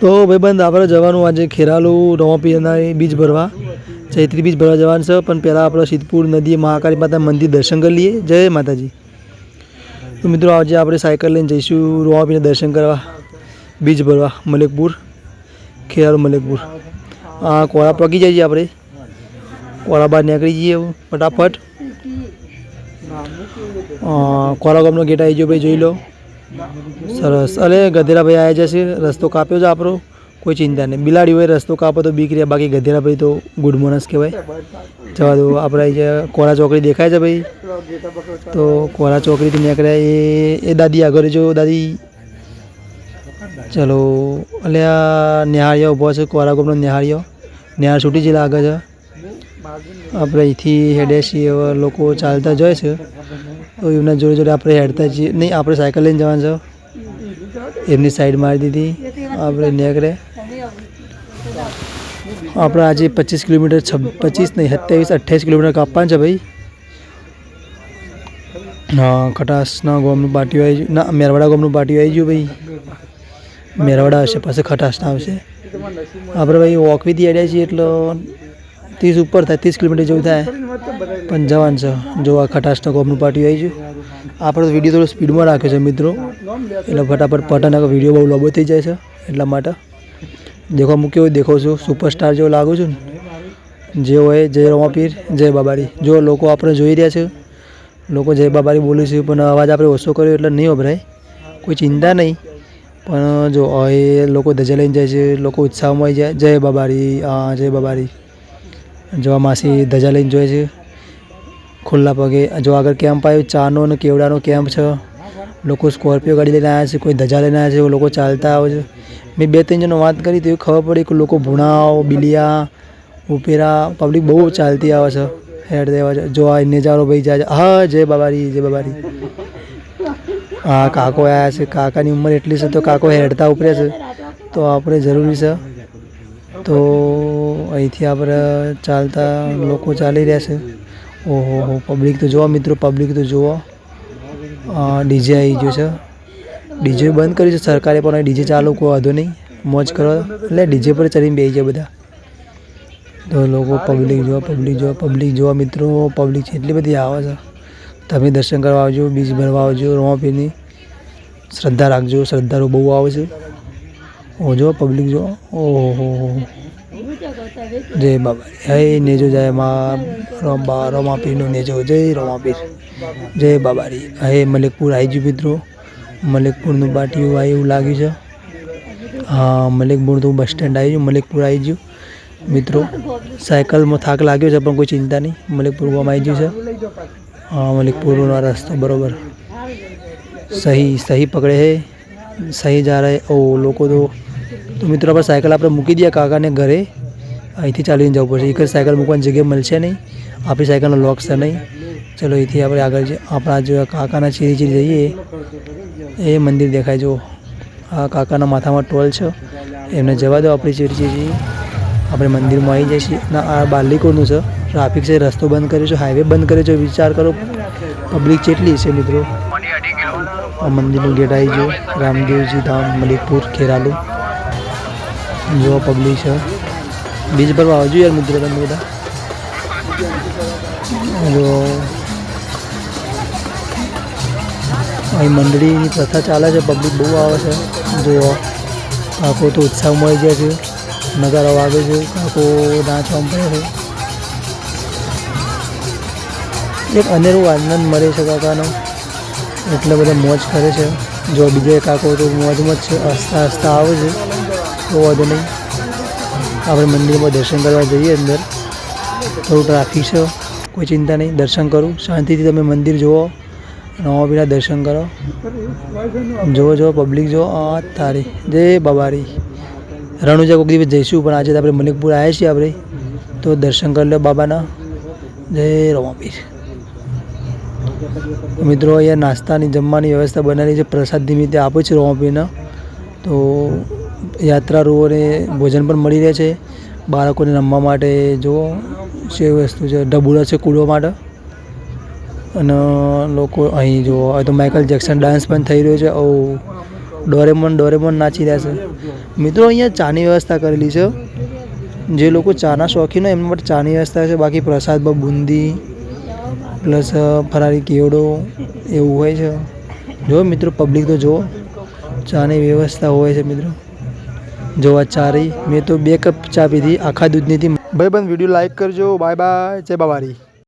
તો ભાઈબંધ આપણે જવાનું આજે ખેરાલુ રવાપીરના બીજ ભરવા ચૈત્રી બીજ ભરવા જવાનું છે, પણ પહેલાં આપણે સિદ્ધપુર નદી મહાકાળી માતા મંદિર દર્શન કરી લઈએ. જય માતાજી. તો મિત્રો આજે આપણે સાયકલ લઈને જઈશું રવાપીના દર્શન કરવા, બીજ ભરવા મલેકપુર, ખેરાલુ મલેકપુર. કોળા પગી જઈએ, આપણે કોળા બહાર નીકળી જઈએ ફટાફટ. કોળા ગામનો ગેટ આવી ગયો ભાઈ, જોઈ લો. સરસ. અરે ગધેરાભાઈ આવ્યા જશે, રસ્તો કાપ્યો છે આપણો, કોઈ ચિંતા નહીં. બિલાડી હોય રસ્તો કાપો તો બીક રહે, બાકી ગધેરાભાઈ તો ગુડ મોર્નસ કહેવાય. જવા દો. આપણે જે કોળા ચોકડી દેખાય છે ભાઈ, તો કોળા ચોકડીથી નીકળ્યા એ દાદી આગળ જો દાદી. ચલો. અલ્યા નિહાળીઓ ઊભો છે, કોળા ગામનો નિહાળીઓ. નિહાળ છૂટી જ લાગે છે. આપણે અહીંથી હેડે છીએ, હવે લોકો ચાલતા જાય છે તો એમના જોડે જોડે આપણે હેડતા છીએ. નહીં, આપણે સાયકલ લઈને જવાનું છે. એમની સાઈડ મારી દીધી, આપણે નીકળે. આપણે આજે 25 કિલોમીટર 25 નહીં 27-28 કિલોમીટર કાપવાનું છે ભાઈ. હા, ખટાસના ગામનું પાટિયું આવી ગયું. ના, મેરવાડા ગામનું પાટિયું આવી ગયું ભાઈ. મેરવાડા આવશે, પછી ખટાસના આવશે. આપણે ભાઈ વોકવીથી હેડ્યા છીએ એટલે 30 ઉપર થાય, 30 કિલોમીટર જેવું થાય, પણ જવાનું છે. જો આ ખટાસના ગામનું પાટિયું આવી ગયું. આપણે વિડીયો થોડો સ્પીડમાં રાખ્યો છે મિત્રો, એટલે ફટાફટ પટન વિડીયો બહુ લાંબો થઈ જાય છે, એટલા માટે. દેખો હું કેવો દેખો છું, સુપરસ્ટાર જેવો લાગુ છું ને. જે હોય જય રમાપીર, જય બાબારી. જો લોકો આપણે જોઈ રહ્યા છે, લોકો જય બાબારી બોલે છે, પણ અવાજ આપણે ઓછો કર્યો એટલે નહીં વપરાય, કોઈ ચિંતા નહીં. પણ જો એ લોકો ધજા લઈને જાય છે, લોકો ઉત્સાહમાં આવી જાય, જય બાબારી, હા જય બાબારી. જો આ માસી ધજા લઈને જોઈએ છે ખુલ્લા પગે. જો આગળ કેમ્પ આવ્યો, ચાનો અને કેવડાનો કેમ્પ છે. લોકો સ્કોર્પિયો ગાડી લઈને આવ્યા છે, કોઈ ધજા લઈને આવ્યા છે, લોકો ચાલતા આવે છે. મેં 2-3 જણનો વાત કરી તો એ ખબર પડી કે લોકો ભૂણાઓ, બિલિયા, ઉપેરા પબ્લિક બહુ ચાલતી આવે છે, હેડ દેવા છે. જો આ નેજારો ભાઈ જાય છે, હા જય બાબારી, જય બાબારી. હા, કાકો આવ્યા છે. કાકાની ઉંમર એટલી છે તો કાકો હેડતા ઉપર્યા છે, તો આપણે જરૂરી છે. તો અહીંથી આપણે ચાલતા લોકો ચાલી રહ્યા છે. ઓહો, પબ્લિક તો જોવા મિત્રો, પબ્લિક તો જોવો. ડીજે આવી ગયો છે. ડીજે બંધ કર્યું છે સરકારે, પણ ડીજે ચાલુ કોઈ વાંધો નહીં, મોજ કરો. એટલે ડીજે પર ચડીને બેસી જાય બધા. તો લોકો પબ્લિક જોવા મિત્રો, પબ્લિક એટલી બધી આવે છે. તમે દર્શન કરવા આવજો, બીજ ભરવા આવજો, રમાપીરની શ્રદ્ધા રાખજો. શ્રદ્ધાળુ બહુ આવે છે. જો પબ્લિક જો. ઓહો, જય બાબારી. હે નેજો જાય માં રમાપીરનો નેજો, જય રમાપીર, જય બાબારી. હે મલેકપુર આવી ગયું મિત્રો, મલેકપુરનું પાટિયું આવી એવું લાગ્યું છે. હા, મલેકપુરનું બસ સ્ટેન્ડ આવી ગયું, મલેકપુર આવી ગયું મિત્રો. સાયકલમાં થાક લાગ્યો છે પણ કોઈ ચિંતા નહીં, મલેકપુર ગામ આવી ગયું છે. હા, મલેકપુરનો રસ્તો બરાબર સહી પકડે છે, સહી જા રહે. ઓ લોકો તો મિત્રો આપણે સાયકલ આપણે મૂકી દઈએ કાકાને ઘરે, અહીંથી ચાલીને જવું પડશે. એક જ સાયકલ મૂકવાની જગ્યા મળશે નહીં, આપણી સાયકલનો લોક છે નહીં. ચલો અહીંથી આપણે આગળ આપણા જો કાકાના ચીરી જઈએ, એ મંદિર દેખાય. જો આ કાકાના માથામાં ટોલ છે, એમને જવા દો. આપણી ચીરી આપણે મંદિરમાં આવી જઈએ. ના, આ બારલીકોટનું છે. ટ્રાફિક છે, રસ્તો બંધ કર્યો છે, હાઈવે બંધ કર્યો છે. વિચાર કરો પબ્લિક કેટલી છે મિત્રો. આ મંદિરનું ગેટ આવી ગયો, રામદેવજી ધામ મલેકપુર ખેરાલુ. જો પબ્લિક છે, બીજ ભરવા આવજો યાર મિત્રો તમે બધા. જો અહીં મંડળીની પ્રથા ચાલે છે, પબ્લિક બહુ આવે છે. જો કાકો તો ઉત્સાહ મળી જાય છે, નગારા વાગે છે, કાકો નાચવા પડે છે. એક અનેરું આનંદ મળે છે કાકાનો, એટલે બધા મોજ કરે છે. જો બીજો કાકો તો મોજમાં જ છે, હસતા હસતા આવે છે, તો વાંધો નહીં. આપણે મંદિરમાં દર્શન કરવા જઈએ, અંદર થોડું ટ્રાફિક છે, કોઈ ચિંતા નહીં. દર્શન કરું શાંતિથી, તમે મંદિર જુઓ, રમાપીરના દર્શન કરો. જો પબ્લિક જો. આ તારી જય બાબારી. રણુજા કોઈક દિવસ જઈશું, પણ આજે આપણે મલેકપુર આવ્યા છીએ આપણે, તો દર્શન કરી લો બાબાના. જય રમાપીર. મિત્રો અહીંયા નાસ્તાની જમવાની વ્યવસ્થા બનાવેલી છે, પ્રસાદ નિમિત્તે આપે છે રમાપીરના. તો યાત્રાળુઓને ભોજન પણ મળી રહે છે. બાળકોને રમવા માટે જો છે વસ્તુ છે, ઢબુડા છે કૂદવા માટે. અને લોકો અહીં જો, હવે તો માઇકલ જેક્સન ડાન્સ પણ થઈ રહ્યો છે. ડોરેમોન નાચી રહ્યા છે મિત્રો. અહીંયા ચાની વ્યવસ્થા કરેલી છે. જે લોકો ચાના શોખીન હોય એમના માટે ચાની વ્યવસ્થા છે. બાકી પ્રસાદમાં બુંદી પ્લસ ફરારી કેવડો એવું હોય છે. જો મિત્રો પબ્લિક તો જુઓ, ચાની વ્યવસ્થા હોય છે મિત્રો. જોવા ચા રહી. મેં તો 2 કપ ચા પીધી, આખા દૂધની હતી. ભાઈ બંધ વિડીયો લાઈક કરજો. બાય બાય, જય બાવારી.